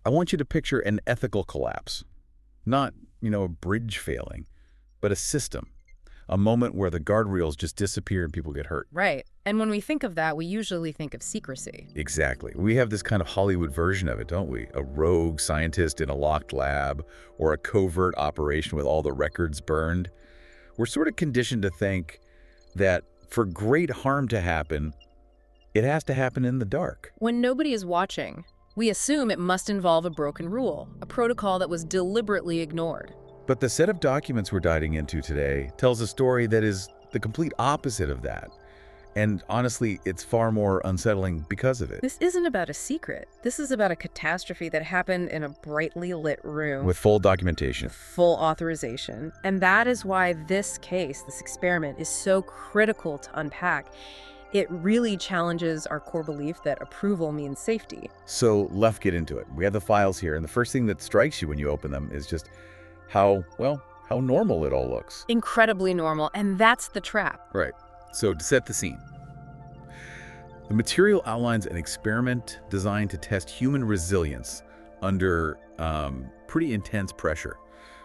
I want you to picture an ethical collapse. Not, a bridge failing, but a system. A moment where the guardrails just disappear and people get hurt. Right. And when we think of that, we usually think of secrecy. Exactly. We have this kind of Hollywood version of it, don't we? A rogue scientist in a locked lab, or a covert operation with all the records burned. We're sort of conditioned to think that for great harm to happen, it has to happen in the dark. When nobody is watching, we assume it must involve a broken rule, a protocol that was deliberately ignored. But the set of documents we're diving into today tells a story that is the complete opposite of that. And honestly, it's far more unsettling because of it. This isn't about a secret. This is about a catastrophe that happened in a brightly lit room. With full documentation. Full authorization. And that is why this case, this experiment, is so critical to unpack. It really challenges our core belief that approval means safety. So let's get into it. We have the files here, and the first thing that strikes you when you open them is just how normal it all looks. Incredibly normal, and that's the trap. Right. So to set the scene, the material outlines an experiment designed to test human resilience under pretty intense pressure.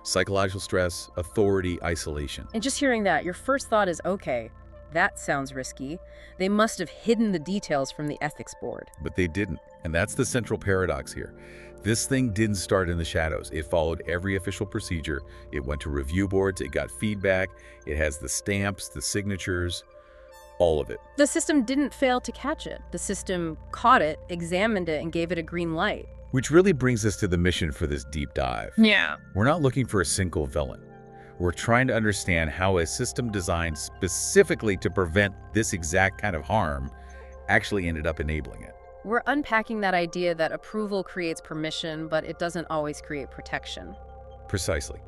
Psychological stress, authority, isolation. And just hearing that, your first thought is, okay, that sounds risky. They must have hidden the details from the ethics board. But they didn't, and that's the central paradox here. This thing didn't start in the shadows. It followed every official procedure. It went to review boards, it got feedback, it has the stamps, the signatures, all of it. The system didn't fail to catch it. The system caught it, examined it, and gave it a green light. Which really brings us to the mission for this deep dive. Yeah. We're not looking for a single villain. We're trying to understand how a system designed specifically to prevent this exact kind of harm actually ended up enabling it. We're unpacking that idea that approval creates permission, but it doesn't always create protection. Precisely.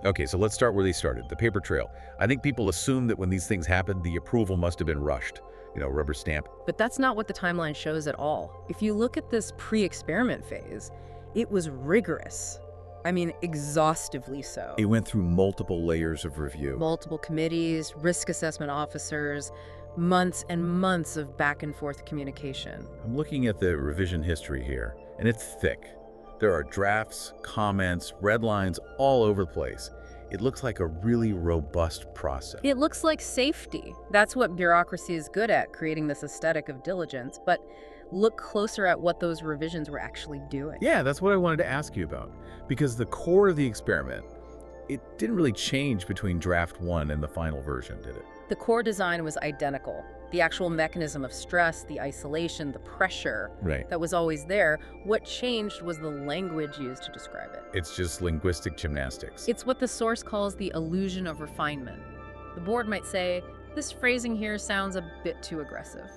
Okay, so let's start where they started, the paper trail. I think people assume that when these things happen, the approval must have been rushed. Rubber stamp. But that's not what the timeline shows at all. If you look at this pre-experiment phase, it was rigorous. I mean, exhaustively so. It went through multiple layers of review. Multiple committees, risk assessment officers, months and months of back and forth communication. I'm looking at the revision history here, and it's thick. There are drafts, comments, red lines all over the place. It looks like a really robust process. It looks like safety. That's what bureaucracy is good at, creating this aesthetic of diligence. But look closer at what those revisions were actually doing. Yeah, that's what I wanted to ask you about. Because the core of the experiment, it didn't really change between draft 1 and the final version, did it? The core design was identical. The actual mechanism of stress, the isolation, the pressure that was always there. What changed was the language used to describe it. It's just linguistic gymnastics. It's what the source calls the illusion of refinement. The board might say, this phrasing here sounds a bit too aggressive.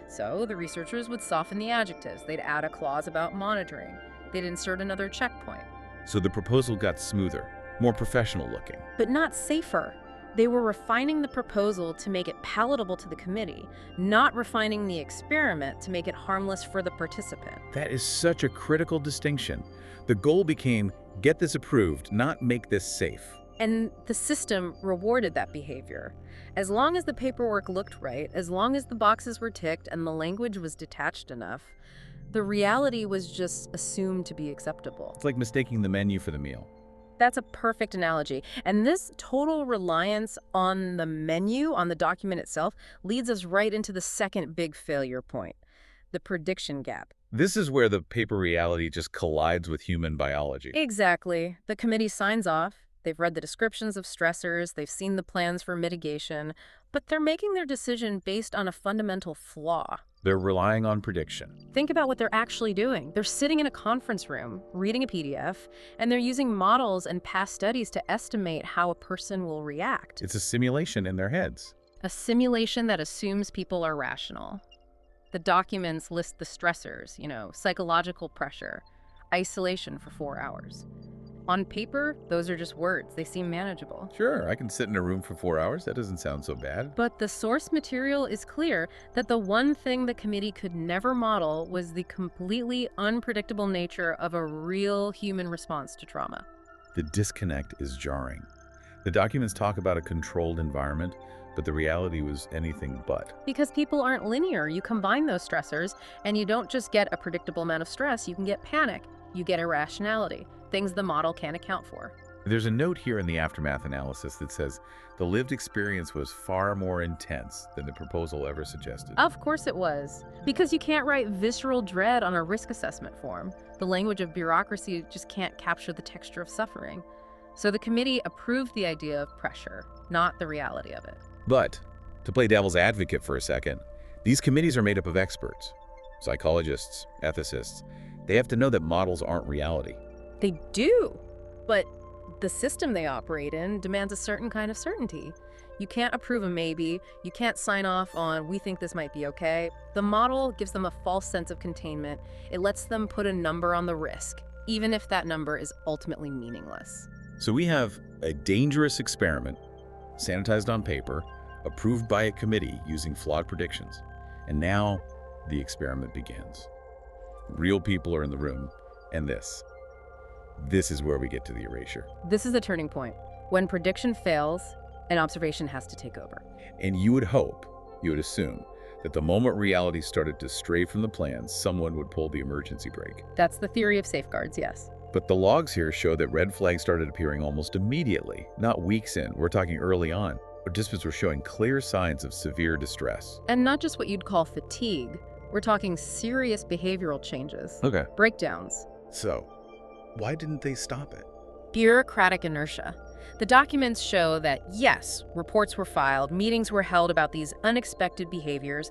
So the researchers would soften the adjectives. They'd add a clause about monitoring. They'd insert another checkpoint. So the proposal got smoother, more professional looking. But not safer. They were refining the proposal to make it palatable to the committee, not refining the experiment to make it harmless for the participant. That is such a critical distinction. The goal became, get this approved, not make this safe. And the system rewarded that behavior. As long as the paperwork looked right, as long as the boxes were ticked and the language was detached enough, the reality was just assumed to be acceptable. It's like mistaking the menu for the meal. That's a perfect analogy. And this total reliance on the menu, on the document itself, leads us right into the second big failure point, the prediction gap. This is where the paper reality just collides with human biology. Exactly. The committee signs off. They've read the descriptions of stressors. They've seen the plans for mitigation. But they're making their decision based on a fundamental flaw. They're relying on prediction. Think about what they're actually doing. They're sitting in a conference room, reading a PDF, and they're using models and past studies to estimate how a person will react. It's a simulation in their heads. A simulation that assumes people are rational. The documents list the stressors, psychological pressure, isolation for 4 hours. On paper, those are just words. They seem manageable. Sure, I can sit in a room for 4 hours. That doesn't sound so bad. But the source material is clear that the one thing the committee could never model was the completely unpredictable nature of a real human response to trauma. The disconnect is jarring. The documents talk about a controlled environment, but the reality was anything but. Because people aren't linear. You combine those stressors, and you don't just get a predictable amount of stress, you can get panic. You get irrationality, things the model can't account for. There's a note here in the aftermath analysis that says the lived experience was far more intense than the proposal ever suggested. Of course it was, because you can't write visceral dread on a risk assessment form. The language of bureaucracy just can't capture the texture of suffering. So the committee approved the idea of pressure, not the reality of it. But, to play devil's advocate for a second, these committees are made up of experts, psychologists, ethicists. They have to know that models aren't reality. They do, but the system they operate in demands a certain kind of certainty. You can't approve a maybe, you can't sign off on we think this might be okay. The model gives them a false sense of containment. It lets them put a number on the risk, even if that number is ultimately meaningless. So we have a dangerous experiment, sanitized on paper, approved by a committee using flawed predictions. And now the experiment begins. Real people are in the room, and this is where we get to the erasure. This is the turning point. When prediction fails, an observation has to take over. And you would hope, you would assume, that the moment reality started to stray from the plans, someone would pull the emergency brake. That's the theory of safeguards, yes. But the logs here show that red flags started appearing almost immediately, not weeks in. We're talking early on. Participants were showing clear signs of severe distress. And not just what you'd call fatigue. We're talking serious behavioral changes. Okay. Breakdowns. So, why didn't they stop it? Bureaucratic inertia. The documents show that, yes, reports were filed, meetings were held about these unexpected behaviors,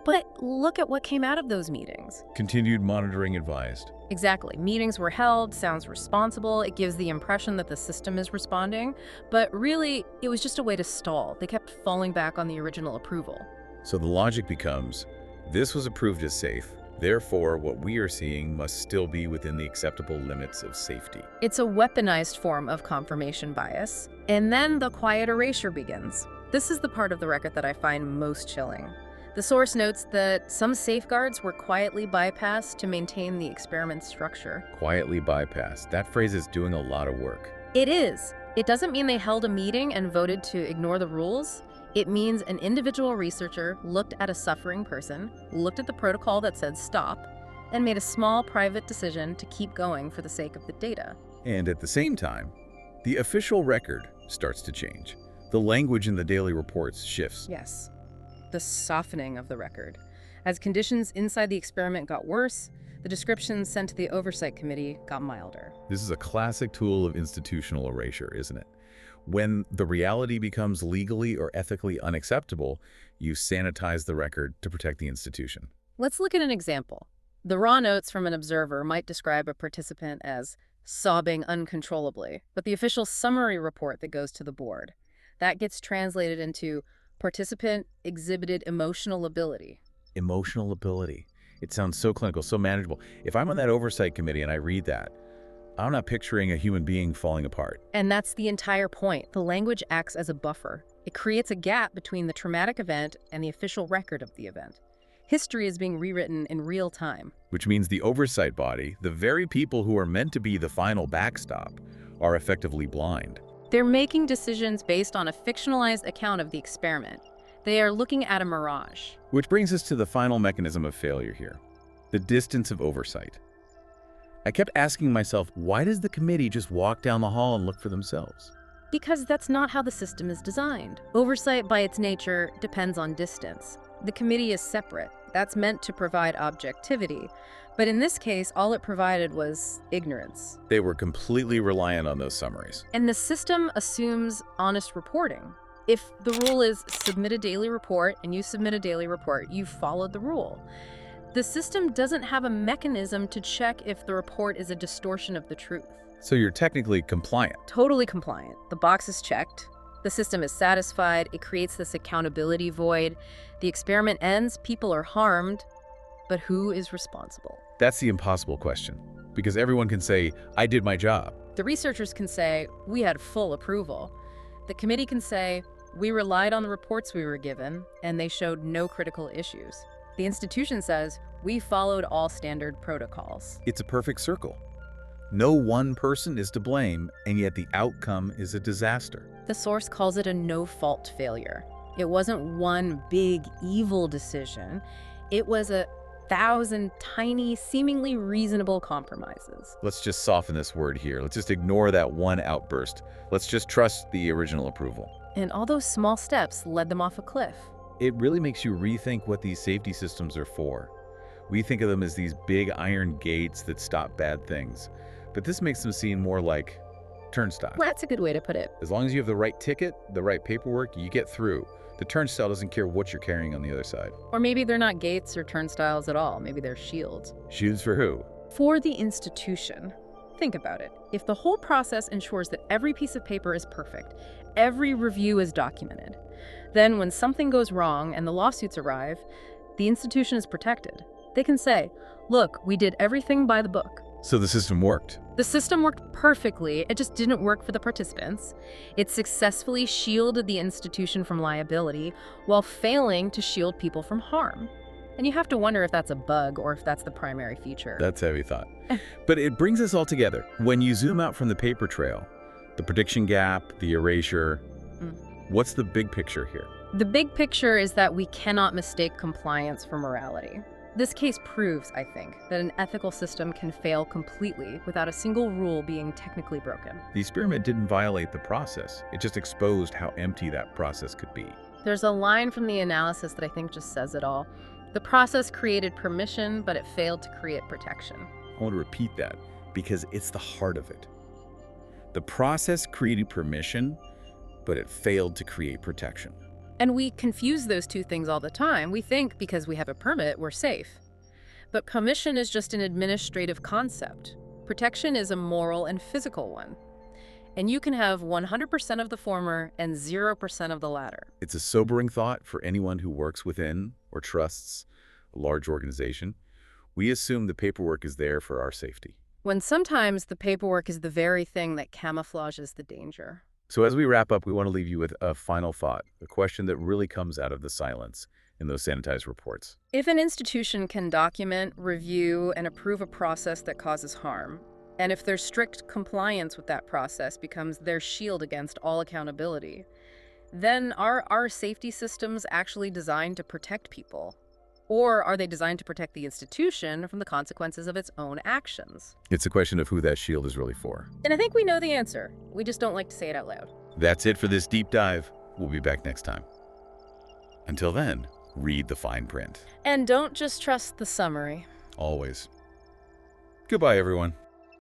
but look at what came out of those meetings. Continued monitoring advised. Exactly. Meetings were held, sounds responsible, it gives the impression that the system is responding, but really, it was just a way to stall. They kept falling back on the original approval. So the logic becomes, this was approved as safe, therefore what we are seeing must still be within the acceptable limits of safety. It's a weaponized form of confirmation bias, and then the quiet erasure begins. This is the part of the record that I find most chilling. The source notes that some safeguards were quietly bypassed to maintain the experiment's structure. Quietly bypassed. That phrase is doing a lot of work. It is. It doesn't mean they held a meeting and voted to ignore the rules. It means an individual researcher looked at a suffering person, looked at the protocol that said stop, and made a small private decision to keep going for the sake of the data. And at the same time, the official record starts to change. The language in the daily reports shifts. Yes. The softening of the record. As conditions inside the experiment got worse, the descriptions sent to the Oversight Committee got milder. This is a classic tool of institutional erasure, isn't it? When the reality becomes legally or ethically unacceptable, you sanitize the record to protect the institution. Let's look at an example. The raw notes from an observer might describe a participant as sobbing uncontrollably, but the official summary report that goes to the board, that gets translated into participant exhibited emotional ability. Emotional ability. It sounds so clinical, so manageable. If I'm on that oversight committee and I read that, I'm not picturing a human being falling apart. And that's the entire point. The language acts as a buffer. It creates a gap between the traumatic event and the official record of the event. History is being rewritten in real time. Which means the oversight body, the very people who are meant to be the final backstop, are effectively blind. They're making decisions based on a fictionalized account of the experiment. They are looking at a mirage. Which brings us to the final mechanism of failure here, the distance of oversight. I kept asking myself, why does the committee just walk down the hall and look for themselves? Because that's not how the system is designed. Oversight by its nature depends on distance. The committee is separate. That's meant to provide objectivity. But in this case, all it provided was ignorance. They were completely reliant on those summaries. And the system assumes honest reporting. If the rule is submit a daily report and you submit a daily report, you followed the rule. The system doesn't have a mechanism to check if the report is a distortion of the truth. So you're technically compliant. Totally compliant. The box is checked. The system is satisfied. It creates this accountability void. The experiment ends. People are harmed. But who is responsible? That's the impossible question. Because everyone can say, I did my job. The researchers can say, we had full approval. The committee can say, we relied on the reports we were given, and they showed no critical issues. The institution says, we followed all standard protocols. It's a perfect circle. No one person is to blame, and yet the outcome is a disaster. The source calls it a no-fault failure. It wasn't one big evil decision. It was a 1,000 tiny, seemingly reasonable compromises. Let's just soften this word here. Let's just ignore that one outburst. Let's just trust the original approval. And all those small steps led them off a cliff. It really makes you rethink what these safety systems are for. We think of them as these big iron gates that stop bad things, but this makes them seem more like turnstiles. That's a good way to put it. As long as you have the right ticket, the right paperwork, you get through. The turnstile doesn't care what you're carrying on the other side. Or maybe they're not gates or turnstiles at all. Maybe they're shields. Shields for who? For the institution. Think about it. If the whole process ensures that every piece of paper is perfect, every review is documented, then when something goes wrong and the lawsuits arrive, the institution is protected. They can say, look, we did everything by the book. So the system worked. The system worked perfectly, it just didn't work for the participants. It successfully shielded the institution from liability while failing to shield people from harm. And you have to wonder if that's a bug or if that's the primary feature. That's heavy thought. But it brings us all together. When you zoom out from the paper trail, the prediction gap, the erasure, what's the big picture here? The big picture is that we cannot mistake compliance for morality. This case proves, I think, that an ethical system can fail completely without a single rule being technically broken. The experiment didn't violate the process. It just exposed how empty that process could be. There's a line from the analysis that I think just says it all. The process created permission, but it failed to create protection. I want to repeat that because it's the heart of it. The process created permission, but it failed to create protection. And we confuse those two things all the time. We think because we have a permit, we're safe. But permission is just an administrative concept. Protection is a moral and physical one. And you can have 100% of the former and 0% of the latter. It's a sobering thought for anyone who works within or trusts a large organization. We assume the paperwork is there for our safety, When sometimes the paperwork is the very thing that camouflages the danger. So as we wrap up, we want to leave you with a final thought, a question that really comes out of the silence in those sanitized reports. If an institution can document, review, and approve a process that causes harm, and if their strict compliance with that process becomes their shield against all accountability, then are our safety systems actually designed to protect people? Or are they designed to protect the institution from the consequences of its own actions? It's a question of who that shield is really for. And I think we know the answer. We just don't like to say it out loud. That's it for this deep dive. We'll be back next time. Until then, read the fine print. And don't just trust the summary. Always. Goodbye, everyone.